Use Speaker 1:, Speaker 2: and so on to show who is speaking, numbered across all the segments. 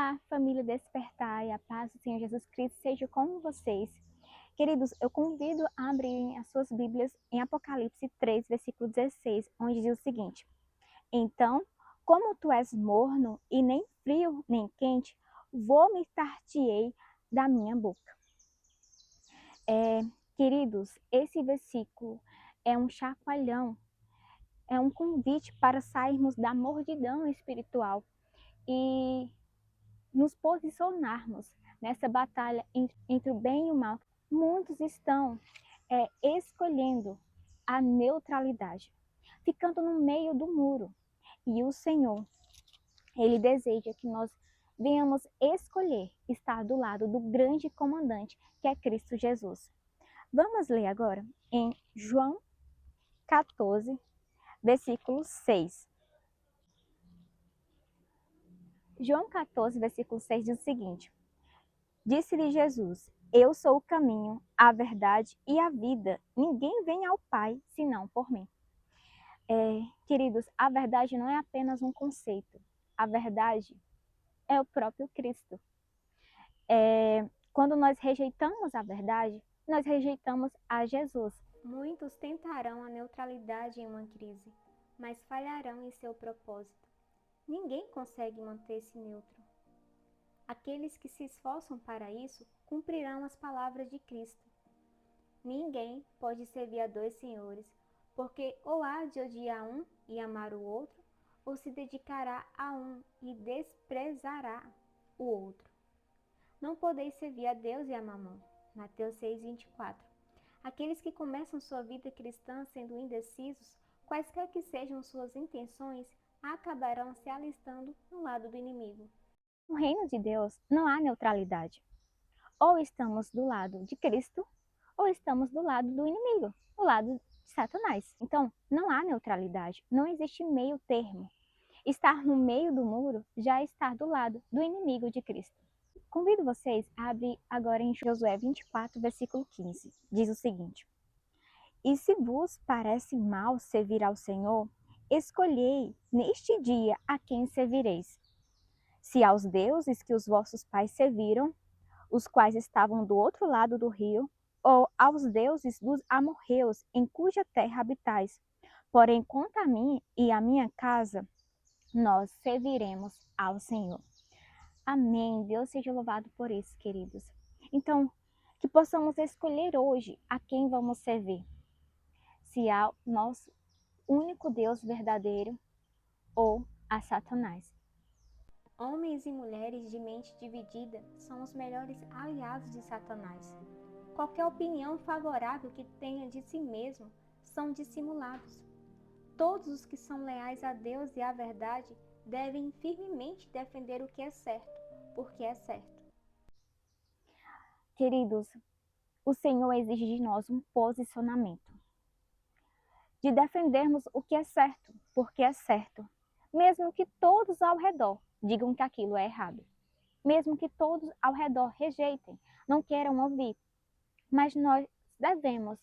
Speaker 1: Olá, família Despertar, e a paz do Senhor Jesus Cristo seja com vocês. Queridos, eu convido a abrirem as suas Bíblias em Apocalipse 3, versículo 16, onde diz o seguinte: Então, como tu és morno e nem frio nem quente, vomitar-te-ei da minha boca. Queridos, esse versículo é um chacoalhão, é um convite para sairmos da mordidão espiritual e nos posicionarmos nessa batalha entre o bem e o mal. Muitos estão escolhendo a neutralidade, ficando no meio do muro. E o Senhor, Ele deseja que nós venhamos escolher estar do lado do grande comandante, que é Cristo Jesus. Vamos ler agora em João 14, versículo 6. João 14, versículo 6 diz o seguinte: Disse-lhe Jesus: Eu sou o caminho, a verdade e a vida. Ninguém vem ao Pai senão por mim. Queridos, a verdade não é apenas um conceito. A verdade é o próprio Cristo. Quando nós rejeitamos a verdade, nós rejeitamos a Jesus. Muitos tentarão a neutralidade em uma crise, mas falharão em seu propósito. Ninguém consegue manter-se neutro. Aqueles que se esforçam para isso cumprirão as palavras de Cristo. Ninguém pode servir a dois senhores, porque ou há de odiar um e amar o outro, ou se dedicará a um e desprezará o outro. Não podeis servir a Deus e a Mamon. Mateus 6:24. Aqueles que começam sua vida cristã sendo indecisos, quaisquer que sejam suas intenções, acabarão se alistando no lado do inimigo. No reino de Deus não há neutralidade. Ou estamos do lado de Cristo, ou estamos do lado do inimigo, do lado de Satanás. Então, não há neutralidade, não existe meio termo. Estar no meio do muro já é estar do lado do inimigo de Cristo. Convido vocês a abrir agora em Josué 24, versículo 15. Diz o seguinte: E se vos parece mal servir ao Senhor, escolhei neste dia a quem servireis. Se aos deuses que os vossos pais serviram, os quais estavam do outro lado do rio, ou aos deuses dos amorreus, em cuja terra habitais. Porém, quanto a mim e a minha casa, nós serviremos ao Senhor. Amém. Deus seja louvado por isso, queridos. Então, que possamos escolher hoje a quem vamos servir. Se ao nosso único Deus verdadeiro ou a Satanás. Homens e mulheres de mente dividida são os melhores aliados de Satanás. Qualquer opinião favorável que tenha de si mesmo são dissimulados. Todos os que são leais a Deus e à verdade devem firmemente defender o que é certo, porque é certo. Queridos, o Senhor exige de nós um posicionamento, de defendermos o que é certo, porque é certo, mesmo que todos ao redor digam que aquilo é errado, mesmo que todos ao redor rejeitem, não queiram ouvir, mas nós devemos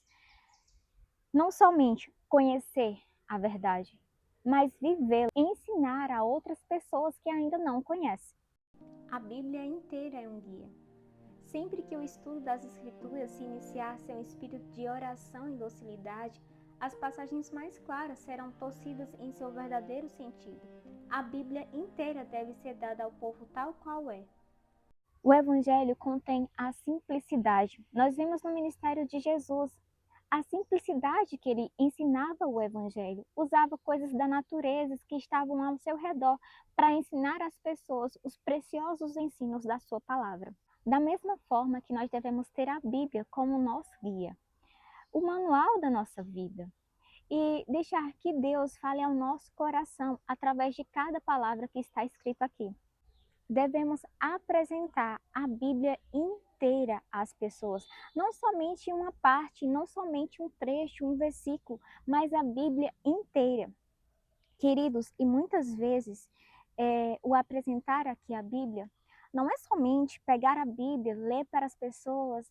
Speaker 1: não somente conhecer a verdade, mas vivê-la e ensinar a outras pessoas que ainda não conhecem. A Bíblia inteira é um guia. Sempre que o estudo das Escrituras se iniciar sem um espírito de oração e docilidade, as passagens mais claras serão torcidas em seu verdadeiro sentido. A Bíblia inteira deve ser dada ao povo tal qual é. O Evangelho contém a simplicidade. Nós vimos no ministério de Jesus a simplicidade que ele ensinava o Evangelho. Usava coisas da natureza que estavam ao seu redor para ensinar às pessoas os preciosos ensinos da sua palavra. Da mesma forma que nós devemos ter a Bíblia como nosso guia, o manual da nossa vida, e deixar que Deus fale ao nosso coração através de cada palavra que está escrita aqui. Devemos apresentar a Bíblia inteira às pessoas, não somente uma parte, não somente um trecho, um versículo, mas a Bíblia inteira. Queridos, e muitas vezes o apresentar aqui a Bíblia não é somente pegar a Bíblia, ler para as pessoas,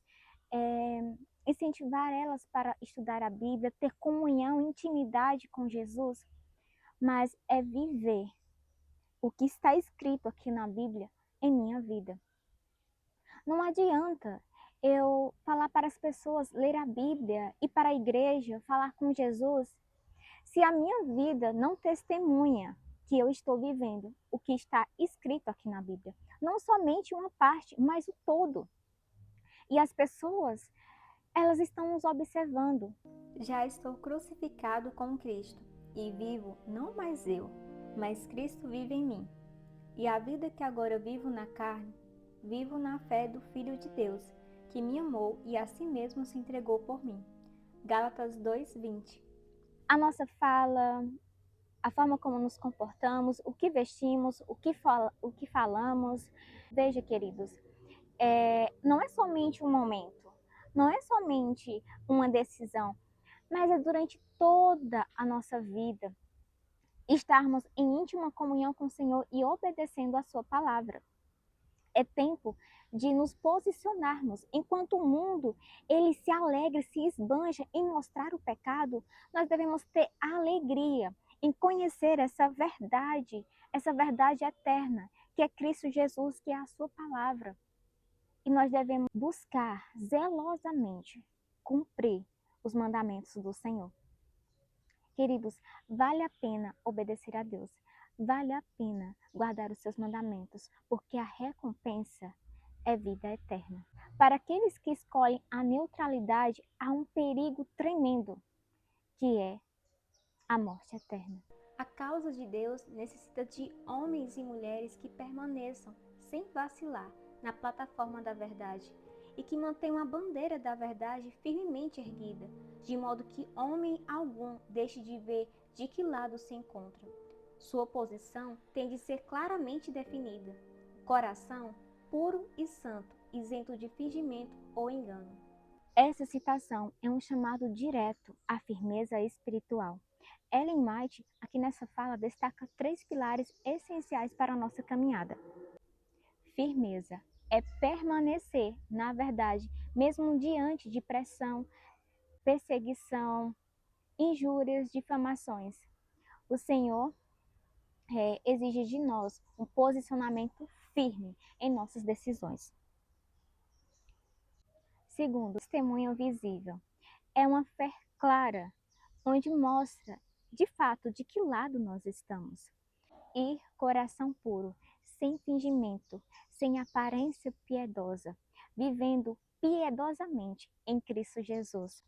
Speaker 1: incentivar elas para estudar a Bíblia, ter comunhão, intimidade com Jesus, mas é viver o que está escrito aqui na Bíblia em minha vida. Não adianta eu falar para as pessoas ler a Bíblia, ir para a igreja, falar com Jesus, se a minha vida não testemunha que eu estou vivendo o que está escrito aqui na Bíblia. Não somente uma parte, mas o todo. E as pessoas, elas estão nos observando.
Speaker 2: Já estou crucificado com Cristo, e vivo não mais eu, mas Cristo vive em mim. E a vida que agora vivo na carne, vivo na fé do Filho de Deus, que me amou e a si mesmo se entregou por mim. Gálatas 2:20.
Speaker 1: A nossa fala, a forma como nos comportamos, o que vestimos, o que falamos. Veja, queridos, não é somente um momento, não é somente uma decisão, mas é durante toda a nossa vida estarmos em íntima comunhão com o Senhor e obedecendo a sua palavra. É tempo de nos posicionarmos. Enquanto o mundo ele se alegra, se esbanja em mostrar o pecado, nós devemos ter alegria em conhecer essa verdade eterna, que é Cristo Jesus, que é a sua palavra. E nós devemos buscar zelosamente cumprir os mandamentos do Senhor. Queridos, vale a pena obedecer a Deus. Vale a pena guardar os seus mandamentos, porque a recompensa é vida eterna. Para aqueles que escolhem a neutralidade, há um perigo tremendo, que é a morte eterna.
Speaker 2: A causa de Deus necessita de homens e mulheres que permaneçam, sem vacilar, na plataforma da verdade e que mantenham a bandeira da verdade firmemente erguida, de modo que homem algum deixe de ver de que lado se encontra. Sua posição tem de ser claramente definida. Coração puro e santo, isento de fingimento ou engano.
Speaker 1: Essa citação é um chamado direto à firmeza espiritual. Ellen White, aqui nessa fala, destaca 3 pilares essenciais para a nossa caminhada. Firmeza é permanecer na verdade, mesmo diante de pressão, perseguição, injúrias, difamações. O Senhor exige de nós um posicionamento firme em nossas decisões. Segundo, testemunho visível. É uma fé clara, onde mostra, de fato, de que lado nós estamos. E coração puro, sem fingimento, sem aparência piedosa, vivendo piedosamente em Cristo Jesus.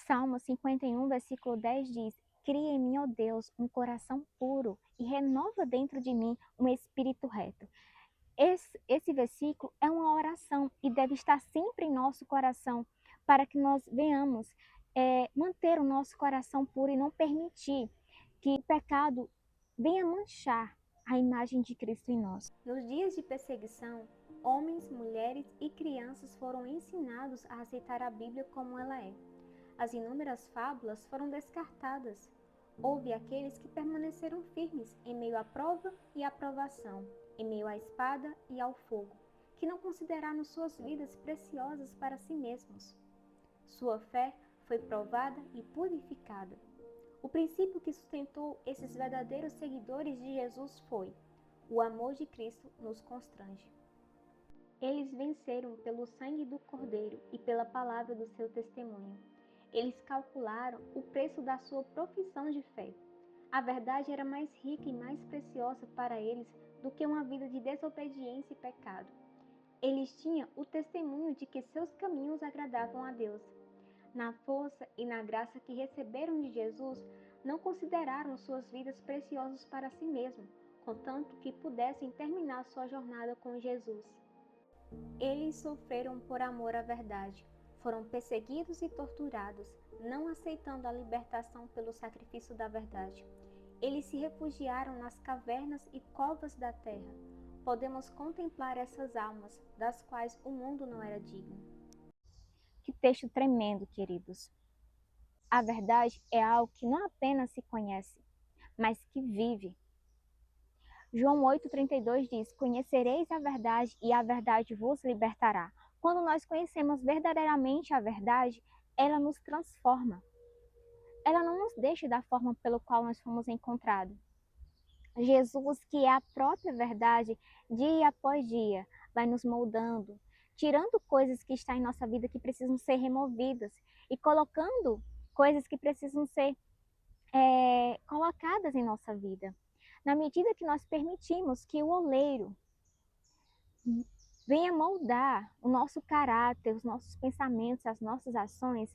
Speaker 1: Salmo 51, versículo 10 diz: Cria em mim, ó Deus, um coração puro e renova dentro de mim um espírito reto. Esse versículo é uma oração e deve estar sempre em nosso coração para que nós venhamos manter o nosso coração puro e não permitir que o pecado venha manchar a imagem de Cristo em nós.
Speaker 2: Nos dias de perseguição, homens, mulheres e crianças foram ensinados a aceitar a Bíblia como ela é. As inúmeras fábulas foram descartadas. Houve aqueles que permaneceram firmes em meio à prova e à provação, em meio à espada e ao fogo, que não consideraram suas vidas preciosas para si mesmos. Sua fé foi provada e purificada. O princípio que sustentou esses verdadeiros seguidores de Jesus foi: o amor de Cristo nos constrange. Eles venceram pelo sangue do Cordeiro e pela palavra do seu testemunho. Eles calcularam o preço da sua profissão de fé. A verdade era mais rica e mais preciosa para eles do que uma vida de desobediência e pecado. Eles tinham o testemunho de que seus caminhos agradavam a Deus. Na força e na graça que receberam de Jesus, não consideraram suas vidas preciosas para si mesmos, contanto que pudessem terminar sua jornada com Jesus. Eles sofreram por amor à verdade, foram perseguidos e torturados, não aceitando a libertação pelo sacrifício da verdade. Eles se refugiaram nas cavernas e covas da terra. Podemos contemplar essas almas, das quais o mundo não era digno.
Speaker 1: Que texto tremendo, queridos! A verdade é algo que não apenas se conhece, mas que vive. João 8,32 diz: Conhecereis a verdade e a verdade vos libertará. Quando nós conhecemos verdadeiramente a verdade, ela nos transforma. Ela não nos deixa da forma pelo qual nós fomos encontrados. Jesus, que é a própria verdade, dia após dia, vai nos moldando, tirando coisas que estão em nossa vida que precisam ser removidas e colocando coisas que precisam ser colocadas em nossa vida. Na medida que nós permitimos que o oleiro venha moldar o nosso caráter, os nossos pensamentos, as nossas ações,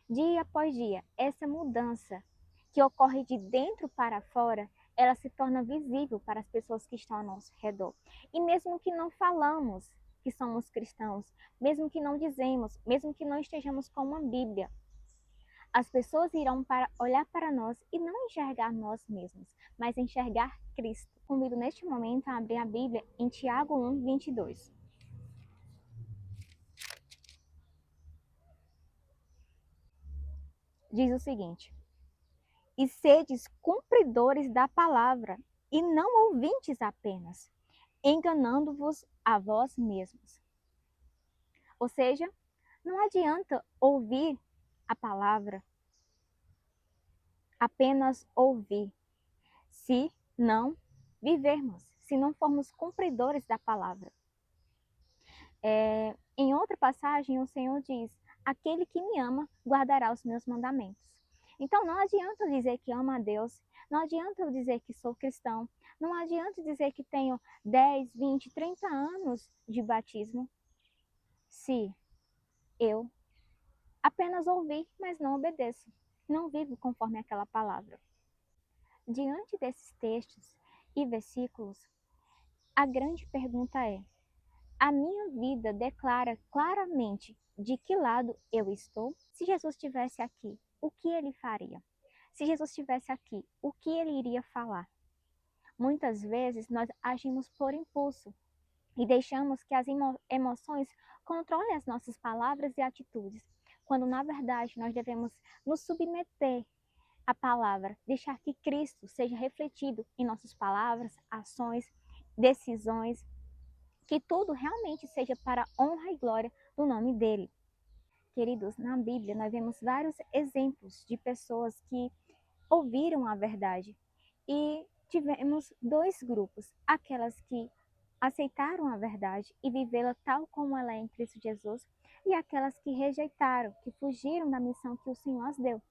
Speaker 1: dia após dia, essa mudança que ocorre de dentro para fora, ela se torna visível para as pessoas que estão ao nosso redor. E mesmo que não falamos que somos cristãos, mesmo que não dizemos, mesmo que não estejamos com uma Bíblia, as pessoas irão olhar para nós e não enxergar nós mesmos, mas enxergar Cristo. Convido neste momento a abrir a Bíblia em Tiago 1, 22. Diz o seguinte: e sedes cumpridores da palavra, e não ouvintes apenas, enganando-vos a vós mesmos. Ou seja, não adianta ouvir a palavra, apenas ouvir, se não vivermos, se não formos cumpridores da palavra. Em outra passagem, o Senhor diz: aquele que me ama guardará os meus mandamentos. Então não adianta eu dizer que amo a Deus, não adianta eu dizer que sou cristão, não adianta dizer que tenho 10, 20, 30 anos de batismo, se eu apenas ouvir, mas não obedeço, não vivo conforme aquela palavra. Diante desses textos e versículos, a grande pergunta é: a minha vida declara claramente de que lado eu estou? Se Jesus estivesse aqui, o que ele faria? Se Jesus estivesse aqui, o que ele iria falar? Muitas vezes nós agimos por impulso e deixamos que as emoções controlem as nossas palavras e atitudes, quando na verdade nós devemos nos submeter à palavra, deixar que Cristo seja refletido em nossas palavras, ações, decisões, que tudo realmente seja para a honra e glória do nome dele. Queridos, na Bíblia nós vemos vários exemplos de pessoas que ouviram a verdade e tivemos dois grupos: aquelas que aceitaram a verdade e vivê-la tal como ela é em Cristo Jesus, e aquelas que rejeitaram, que fugiram da missão que o Senhor as deu.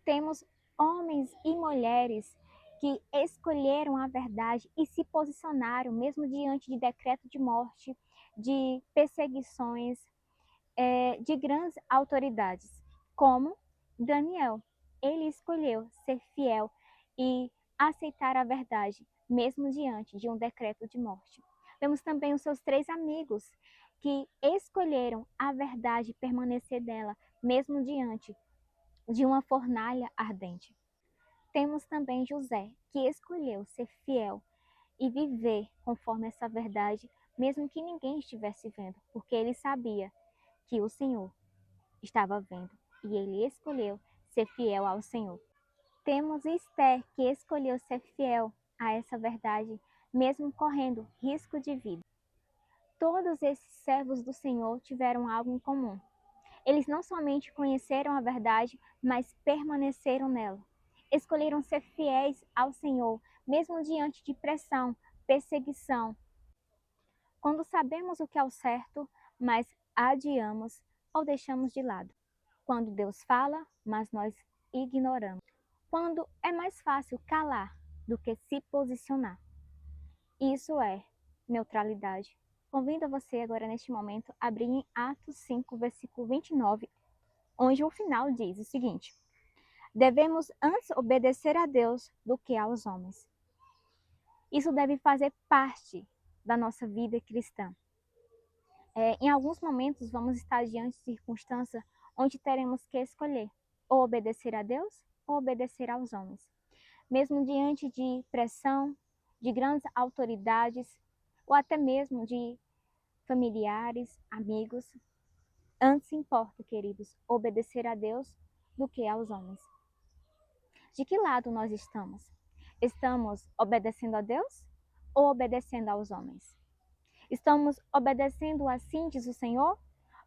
Speaker 1: Temos homens e mulheres que escolheram a verdade e se posicionaram, mesmo diante de decreto de morte, de perseguições, de grandes autoridades, como Daniel. Ele escolheu ser fiel e aceitar a verdade, mesmo diante de um decreto de morte. Temos também os seus três amigos, que escolheram a verdade e permanecer dela, mesmo diante de uma fornalha ardente. Temos também José, que escolheu ser fiel e viver conforme essa verdade, mesmo que ninguém estivesse vendo, porque ele sabia que o Senhor estava vendo e ele escolheu ser fiel ao Senhor. Temos Esther, que escolheu ser fiel a essa verdade, mesmo correndo risco de vida. Todos esses servos do Senhor tiveram algo em comum. Eles não somente conheceram a verdade, mas permaneceram nela. Escolheram ser fiéis ao Senhor, mesmo diante de pressão, perseguição. Quando sabemos o que é o certo, mas adiamos ou deixamos de lado. Quando Deus fala, mas nós ignoramos. Quando é mais fácil calar do que se posicionar. Isso é neutralidade. Convido você agora neste momento a abrir em Atos 5, versículo 29, onde o final diz o seguinte: devemos antes obedecer a Deus do que aos homens. Isso deve fazer parte da nossa vida cristã. Em alguns momentos vamos estar diante de circunstâncias onde teremos que escolher ou obedecer a Deus ou obedecer aos homens. Mesmo diante de pressão, de grandes autoridades ou até mesmo de familiares, amigos, antes importa, queridos, obedecer a Deus do que aos homens. De que lado nós estamos? Estamos obedecendo a Deus ou obedecendo aos homens? Estamos obedecendo o assim diz o Senhor?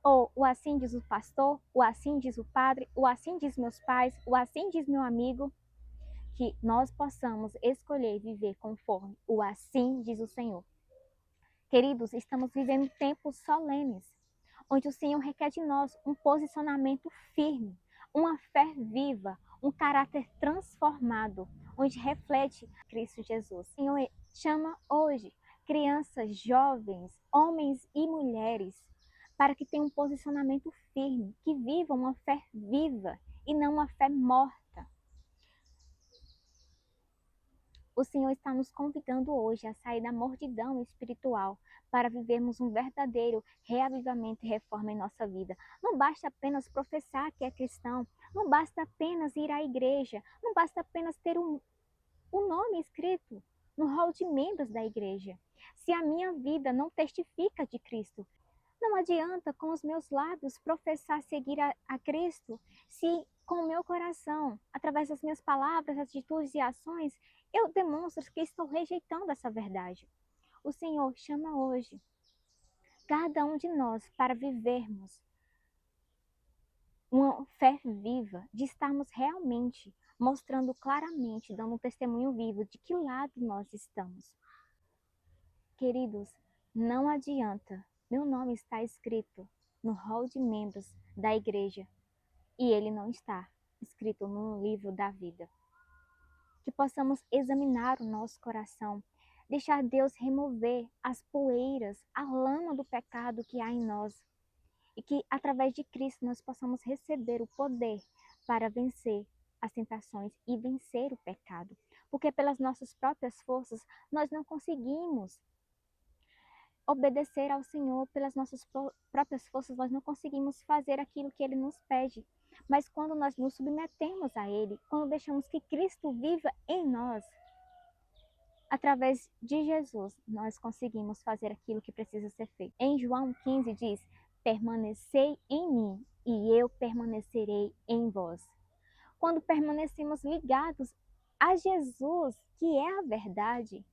Speaker 1: Ou o assim diz o pastor? O assim diz o padre? O assim diz meus pais? O assim diz meu amigo? que nós possamos escolher viver conforme o assim diz o Senhor. Queridos, estamos vivendo tempos solenes, onde o Senhor requer de nós um posicionamento firme, uma fé viva, um caráter transformado, onde reflete Cristo Jesus. O Senhor chama hoje crianças, jovens, homens e mulheres, para que tenham um posicionamento firme, que vivam uma fé viva e não uma fé morta. O Senhor está nos convidando hoje a sair da mordidão espiritual para vivermos um verdadeiro reavivamento e reforma em nossa vida. Não basta apenas professar que é cristão, não basta apenas ir à igreja, não basta apenas ter um nome escrito no hall de membros da igreja. Se a minha vida não testifica de Cristo, não adianta com os meus lábios professar seguir a Cristo, se com o meu coração, através das minhas palavras, atitudes e ações, eu demonstro que estou rejeitando essa verdade. O Senhor chama hoje cada um de nós para vivermos uma fé viva, de estarmos realmente mostrando claramente, dando um testemunho vivo de que lado nós estamos. Queridos, não adianta. Meu nome está escrito no hall de membros da igreja e ele não está escrito no livro da vida. Que possamos examinar o nosso coração, deixar Deus remover as poeiras, a lama do pecado que há em nós e que através de Cristo nós possamos receber o poder para vencer as tentações e vencer o pecado. Porque pelas nossas próprias forças nós não conseguimos obedecer ao Senhor, pelas nossas próprias forças, nós não conseguimos fazer aquilo que Ele nos pede. Mas quando nós nos submetemos a Ele, quando deixamos que Cristo viva em nós, através de Jesus, nós conseguimos fazer aquilo que precisa ser feito. Em João 15 diz, permanecei em mim e eu permanecerei em vós. Quando permanecemos ligados a Jesus, que é a verdade,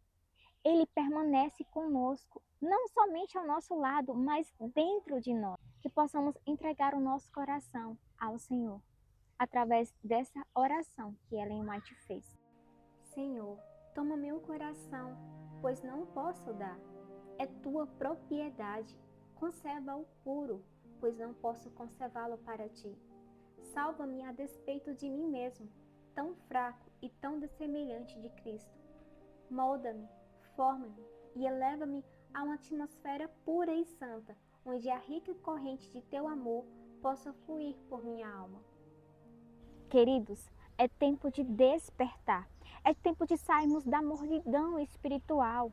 Speaker 1: Ele permanece conosco, não somente ao nosso lado, mas dentro de nós. Que possamos entregar o nosso coração ao Senhor, através dessa oração que Ellen White fez.
Speaker 2: Senhor, toma meu coração, pois não posso dar. É tua propriedade. Conserva-o puro, pois não posso conservá-lo para ti. Salva-me a despeito de mim mesmo, tão fraco e tão dessemelhante de Cristo. Molda-me, forma-me e eleva-me a uma atmosfera pura e santa, onde a rica corrente de teu amor possa fluir por minha alma.
Speaker 1: Queridos, é tempo de despertar, é tempo de sairmos da mordidão espiritual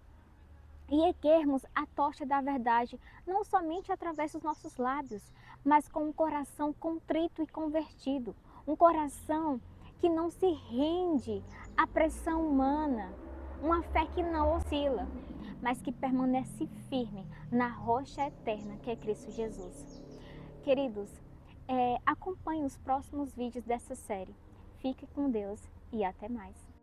Speaker 1: e erguermos a tocha da verdade, não somente através dos nossos lábios, mas com um coração contrito e convertido, um coração que não se rende à pressão humana, uma fé que não oscila, mas que permanece firme na rocha eterna que é Cristo Jesus. Queridos, acompanhe os próximos vídeos dessa série. Fique com Deus e até mais.